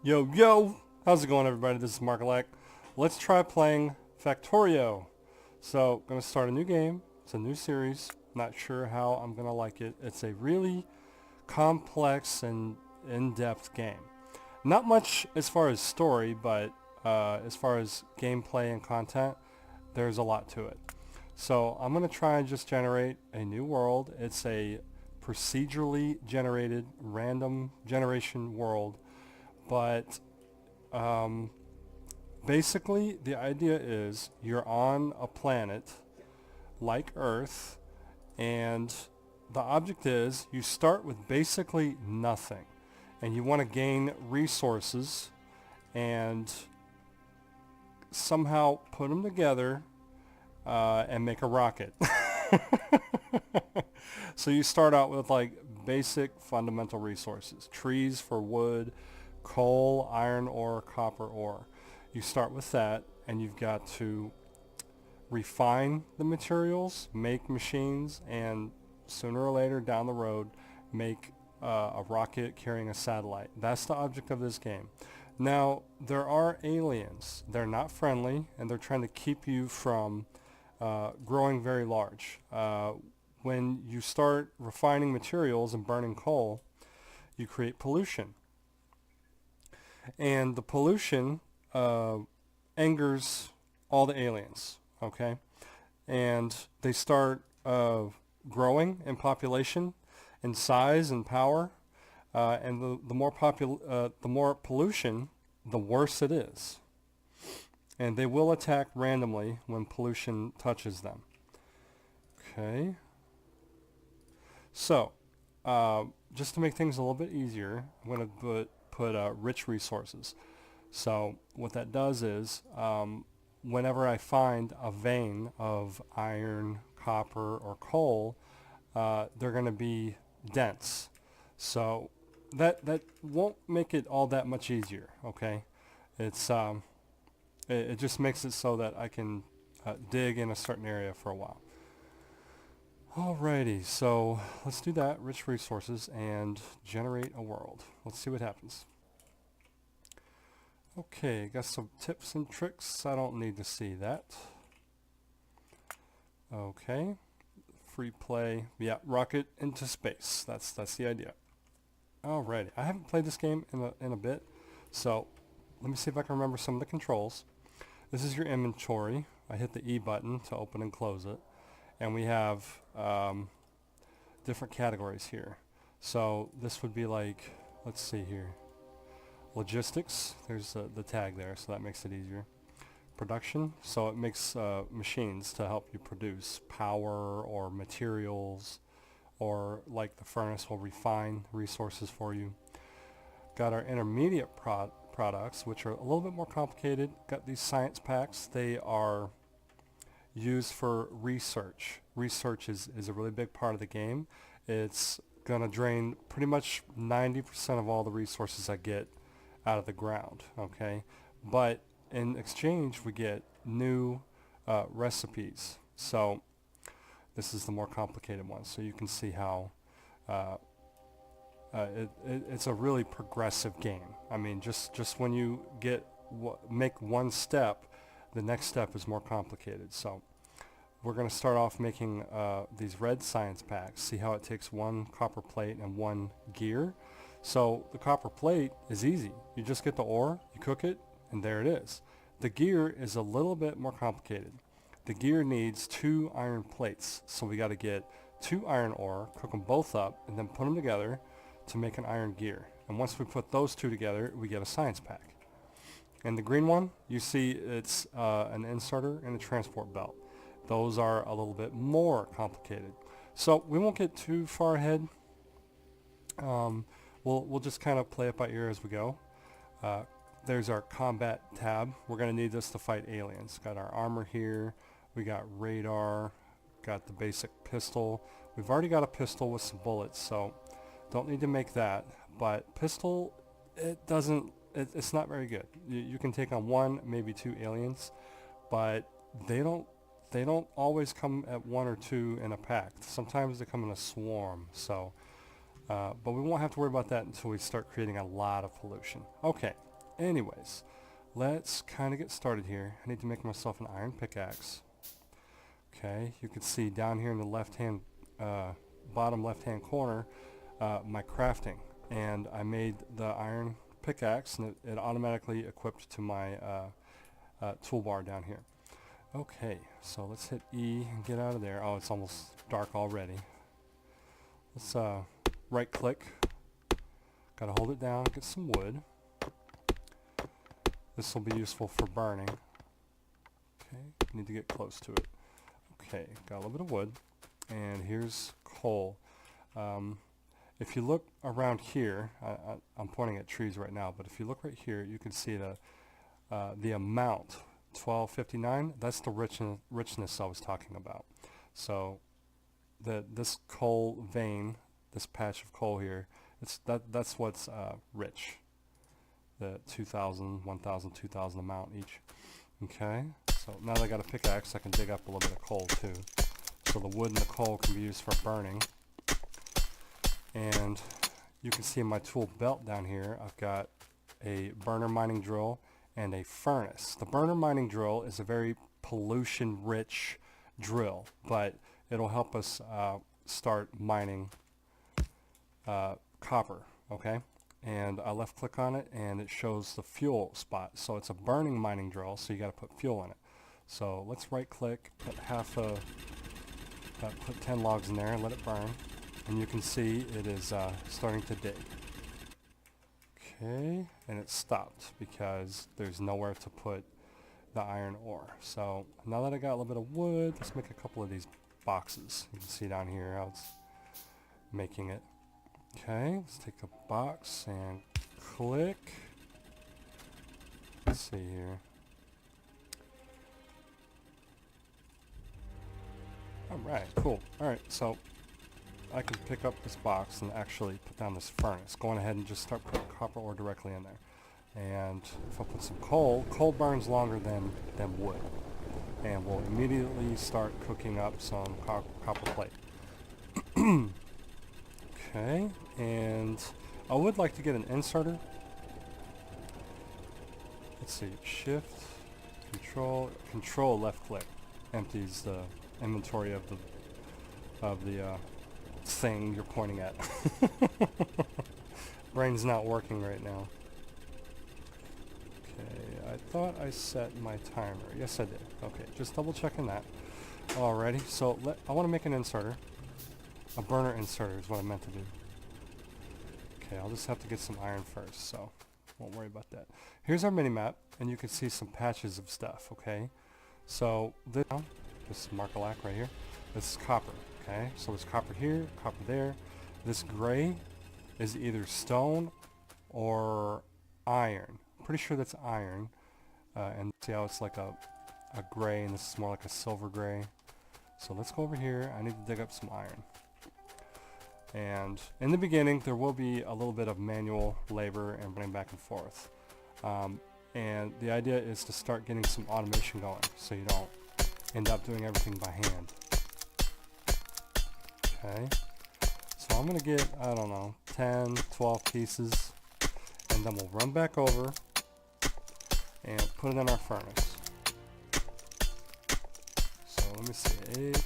Yo, yo! How's it going, everybody? This is Markalak. Let's try playing Factorio. So, gonna start a new game. It's a new series. Not sure how I'm gonna like it. It's a really complex and in-depth game. Not much as far as story, but as far as gameplay and content, there's a lot to it. So, I'm gonna try and just generate a new world. It's a procedurally generated, random generation world, but um, basically the idea is you're on a planet like Earth, and the object is you start with basically nothing, and you want to gain resources and somehow put them together and make a rocket. So you start out with like basic fundamental resources: trees for wood, coal, iron ore, copper ore. You start with that, and you've got to refine the materials, make machines, and sooner or later down the road make a rocket carrying a satellite. That's the object of this game. Now, there are aliens. They're not friendly, and they're trying to keep you from growing very large. When you start refining materials and burning coal, you create pollution. And the pollution angers all the aliens, okay? And they start growing in population, in size and power, and the more pollution, the worse it is. And they will attack randomly when pollution touches them. Okay. So, just to make things a little bit easier, I'm going to put rich resources. So what that does is whenever I find a vein of iron, copper, or coal, they're going to be dense. So that won't make it all that much easier, okay? It's it just makes it so that I can dig in a certain area for a while. Alrighty, so let's do that, rich resources, and generate a world. Let's see what happens. Okay, got some tips and tricks. I don't need to see that. Okay, free play. Yeah, rocket into space. That's the idea. Alrighty, I haven't played this game in a bit, so let me see if I can remember some of the controls. This is your inventory. I hit the E button to open and close it, and we have different categories here. So this would be like, let's see here. Logistics, there's the tag there, so that makes it easier. Production, so it makes machines to help you produce power or materials, or like the furnace will refine resources for you. Got our intermediate products, which are a little bit more complicated. Got these science packs. They are used for research. Research is a really big part of the game. It's gonna drain pretty much 90% of all the resources I get out of the ground, okay? But in exchange, we get new recipes. So this is the more complicated one. So you can see how it's a really progressive game. I mean, just when you make one step, the next step is more complicated. So we're going to start off making these red science packs. See how it takes one copper plate and one gear. So the copper plate is easy. You just get the ore, you cook it, and there it is. The gear is a little bit more complicated. The gear needs 2 iron plates. So we got to get 2 iron ore, cook them both up, and then put them together to make an iron gear. And once we put those two together, we get a science pack. And the green one, you see it's an inserter and a transport belt. Those are a little bit more complicated. So we won't get too far ahead. We'll just kind of play it by ear as we go. There's our combat tab. We're going to need this to fight aliens. Got our armor here. We got radar. Got the basic pistol. We've already got a pistol with some bullets, so don't need to make that. But pistol, it's not very good. You can take on 1, maybe 2 aliens, but they don't always come at 1 or 2 in a pack. Sometimes they come in a swarm. So. But we won't have to worry about that until we start creating a lot of pollution. Okay, Anyways, let's kind of get started here. I need to make myself an iron pickaxe. Okay, you can see down here in the left-hand, bottom left-hand corner, my crafting. And I made the iron pickaxe, and it automatically equipped to my toolbar down here. Okay, so let's hit E and get out of there. Oh, it's almost dark already. Let's right click. Gotta hold it down, get some wood. This will be useful for burning. Okay, need to get close to it. Okay, got a little bit of wood. And here's coal. If you look around here, I'm pointing at trees right now, but if you look right here, you can see the amount, 1259, that's the richness I was talking about. So this coal vein, this patch of coal here, that's what's rich. The 2,000, 1,000, 2,000 amount each. Okay, so now that I got a pickaxe, I can dig up a little bit of coal too. So the wood and the coal can be used for burning. And you can see in my tool belt down here, I've got a burner mining drill and a furnace. The burner mining drill is a very pollution-rich drill, but it'll help us start mining copper, okay? And I left-click on it, and it shows the fuel spot. So it's a burning mining drill, so you got to put fuel in it. So let's right-click, put put 10 logs in there, and let it burn. And you can see it is starting to dig. Okay, and it stopped because there's nowhere to put the iron ore. So now that I got a little bit of wood, let's make a couple of these boxes. You can see down here how it's making it. Okay, let's take a box and click. Let's see here. Alright, cool. Alright, so I can pick up this box and actually put down this furnace. Going ahead and just start putting copper ore directly in there. And if I put some coal, coal burns longer than wood. And we'll immediately start cooking up some copper plate. Okay, and I would like to get an inserter. Let's see, shift, control left click empties the inventory of the thing you're pointing at. Brain's not working right now. Okay, I thought I set my timer. Yes, I did. Okay, just double checking that. Alrighty, so I want to make an inserter. A burner inserter is what I meant to do. Okay, I'll just have to get some iron first, so won't worry about that. Here's our mini-map, and you can see some patches of stuff, okay? So this is Markalak right here. This is copper, okay? So there's copper here, copper there. This gray is either stone or iron. Pretty sure that's iron. And see how it's like a gray, and this is more like a silver gray. So let's go over here. I need to dig up some iron. And in the beginning, there will be a little bit of manual labor and running back and forth. And the idea is to start getting some automation going, so you don't end up doing everything by hand. Okay. So I'm going to get, I don't know, 10, 12 pieces, and then we'll run back over and put it in our furnace. So let me see, 8,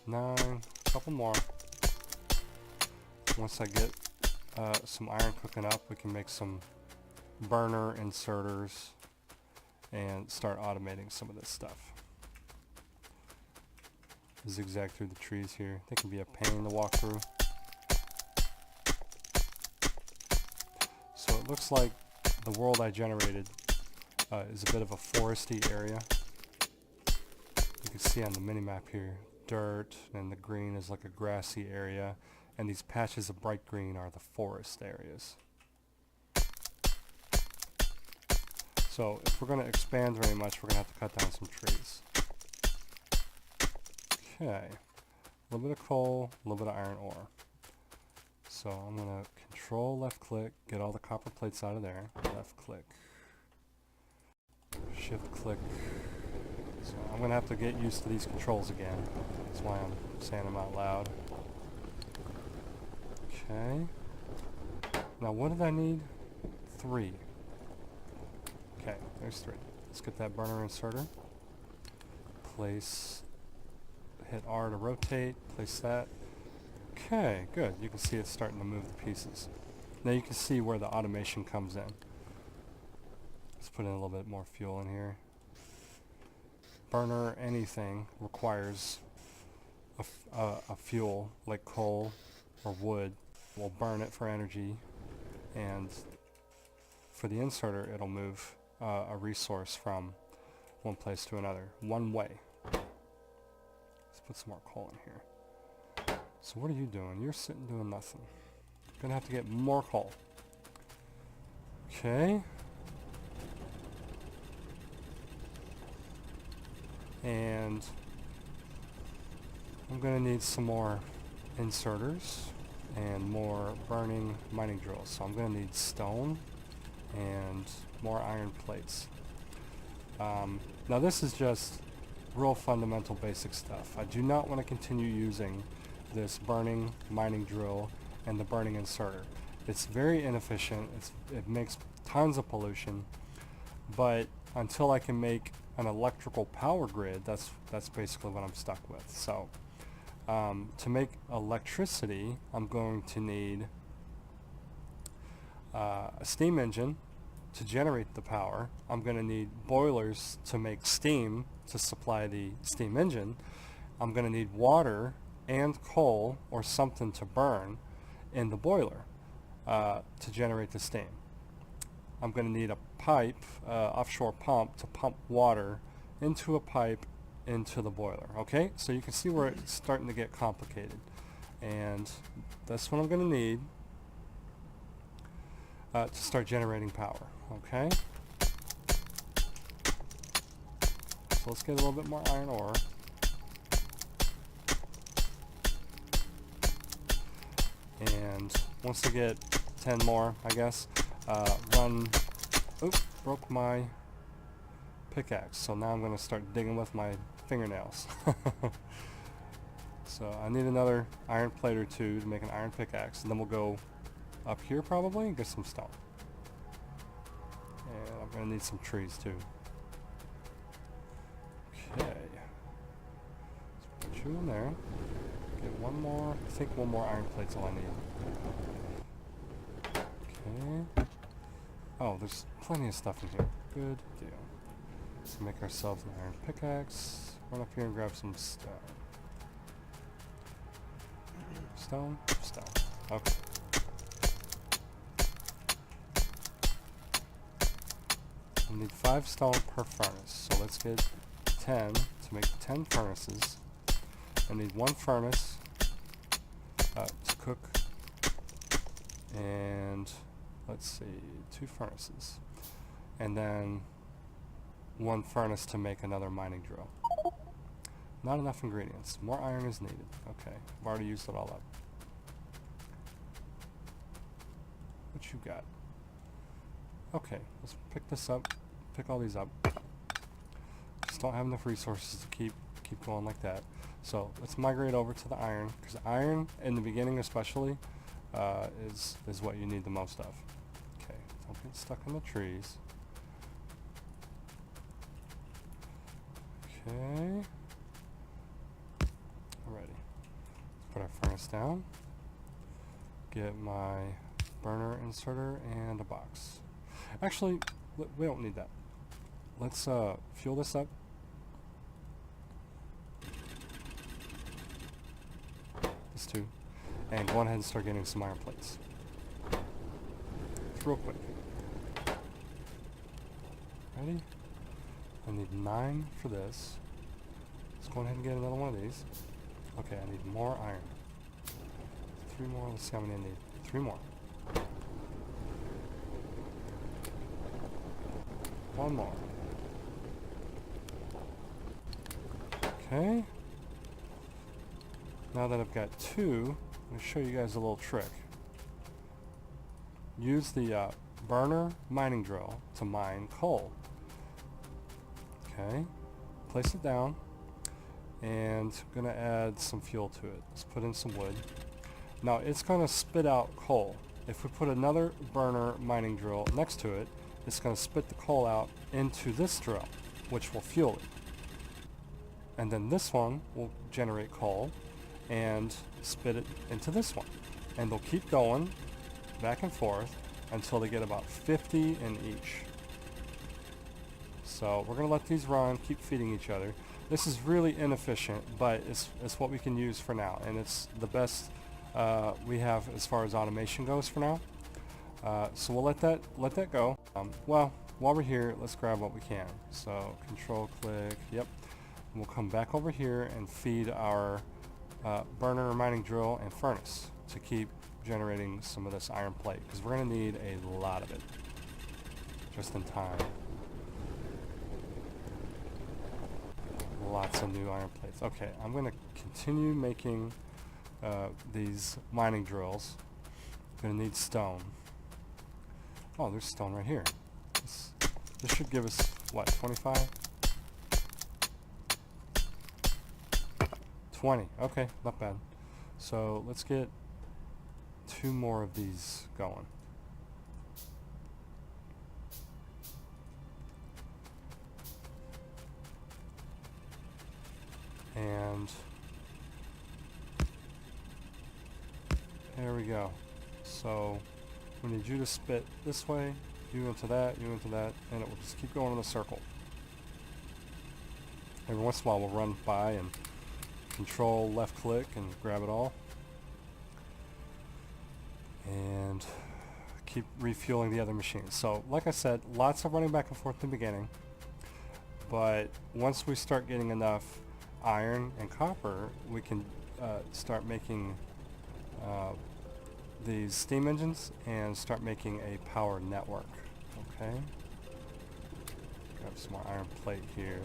9, a couple more. Once I get some iron cooking up, we can make some burner inserters and start automating some of this stuff. Zigzag through the trees here. They can be a pain to walk through. So it looks like the world I generated is a bit of a foresty area. You can see on the mini-map here, dirt, and the green is like a grassy area. And these patches of bright green are the forest areas. So if we're going to expand very much, we're going to have to cut down some trees. Okay, a little bit of coal, a little bit of iron ore. So I'm going to control left click, get all the copper plates out of there. Left click, shift click. So I'm going to have to get used to these controls again. That's why I'm saying them out loud. Okay. Now what did I need? 3. Okay, there's 3. Let's get that burner inserter. Place, hit R to rotate, place that. Okay, good. You can see it's starting to move the pieces. Now you can see where the automation comes in. Let's put in a little bit more fuel in here. Burner anything requires a fuel like coal or wood. We'll burn it for energy, and for the inserter it'll move a resource from one place to another, one way. Let's put some more coal in here. So what are you doing? You're sitting doing nothing. Gonna have to get more coal. Okay. And I'm gonna need some more inserters and more burning mining drills. So I'm gonna need stone and more iron plates. Now this is just real fundamental basic stuff. I do not want to continue using this burning mining drill and the burning inserter. It's very inefficient. It makes tons of pollution, but until I can make an electrical power grid, that's basically what I'm stuck with. So to make electricity, I'm going to need a steam engine to generate the power. I'm going to need boilers to make steam to supply the steam engine. I'm going to need water and coal or something to burn in the boiler to generate the steam. I'm going to need a pipe, offshore pump, to pump water into a pipe into the boiler. Okay, so you can see where it's starting to get complicated, and that's what I'm going to need to start generating power. Okay, so let's get a little bit more iron ore. And once I get 10 more, I guess, broke my pickaxe, so now I'm going to start digging with my fingernails. So I need another iron plate or 2 to make an iron pickaxe, and then we'll go up here probably and get some stone. And I'm going to need some trees too. Okay. Let's put you in there. Get one more. I think one more iron plate's all I need. Okay. Oh, there's plenty of stuff in here. Good deal. Let's make ourselves an iron pickaxe. Run up here and grab some stone. Stone? Stone. Okay. I need 5 stone per furnace, so let's get 10 to make 10 furnaces. I need 1 furnace to cook, and let's see, 2 furnaces, and then 1 furnace to make another mining drill. Not enough ingredients. More iron is needed. Okay, I've already used it all up. What you got? Okay, let's pick this up. Pick all these up. Just don't have enough resources to keep going like that. So let's migrate over to the iron, because iron in the beginning especially is what you need the most of. Okay, don't get stuck in the trees. Okay. Alrighty. Let's put our furnace down. Get my burner inserter and a box. Actually, we don't need that. Let's fuel this up. This too. And go ahead and start getting some iron plates. It's real quick. Ready? I need 9 for this. Let's go ahead and get another one of these. Okay, I need more iron. 3 more. Let's see how many I need. 3 more. 1 more. Okay. Now that I've got 2, I'm going to show you guys a little trick. Use the burner mining drill to mine coal. Okay. Place it down, and I'm going to add some fuel to it. Let's put in some wood. Now it's going to spit out coal. If we put another burner mining drill next to it, it's going to spit the coal out into this drill, which will fuel it. And then this one will generate coal and spit it into this one. And they'll keep going back and forth until they get about 50 in each. So we're going to let these run, keep feeding each other. This is really inefficient, but it's what we can use for now, and it's the best we have as far as automation goes for now. So we'll let that go. Well, while we're here, let's grab what we can. So control click, yep. We'll come back over here and feed our burner, mining drill, and furnace to keep generating some of this iron plate, because we're going to need a lot of it just in time. Lots of new iron plates. Okay, I'm going to continue making these mining drills. Going to need stone. Oh, there's stone right here. This should give us, what, 25? 20. Okay, not bad. So let's get 2 more of these going. And there we go. So we need you to spit this way, you into that, and it will just keep going in a circle. Every once in a while we'll run by and control left click and grab it all. And keep refueling the other machines. So like I said, lots of running back and forth in the beginning. But once we start getting enough iron and copper, we can start making these steam engines and start making a power network. Okay, grab some more iron plate here,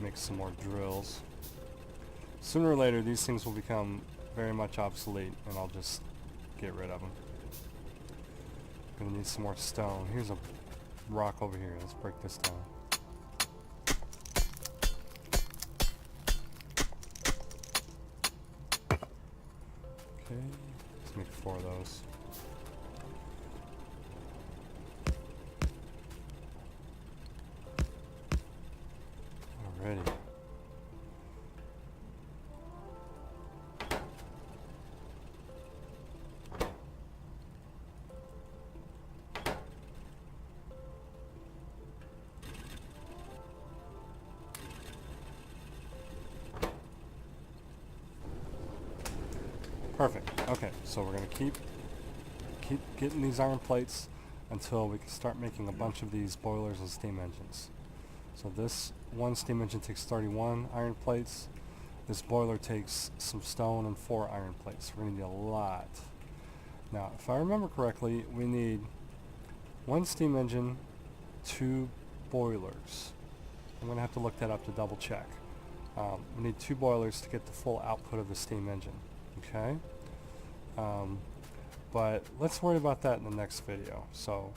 make some more drills. Sooner or later these things will become very much obsolete and I'll just get rid of them. Gonna need some more stone. Here's a rock over here. Let's break this down. Okay, let's make 4 of those. Alrighty. Perfect. Okay, so we're going to keep getting these iron plates until we can start making a bunch of these boilers and steam engines. So this one steam engine takes 31 iron plates. This boiler takes some stone and 4 iron plates. We're going to need a lot. Now, if I remember correctly, we need 1 steam engine, 2 boilers. I'm going to have to look that up to double check. We need 2 boilers to get the full output of the steam engine. Okay, but let's worry about that in the next video. So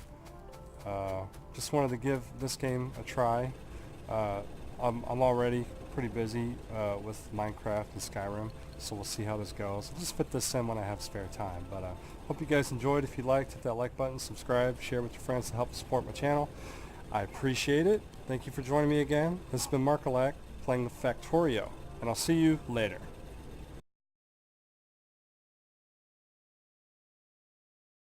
just wanted to give this game a try. I'm already pretty busy with Minecraft and Skyrim, so we'll see how this goes. I'll just fit this in when I have spare time, but hope you guys enjoyed. If you liked, hit that like button, subscribe, share with your friends to help support my channel. I appreciate it. Thank you for joining me again. This has been Markalak playing the Factorio, and I'll see you later.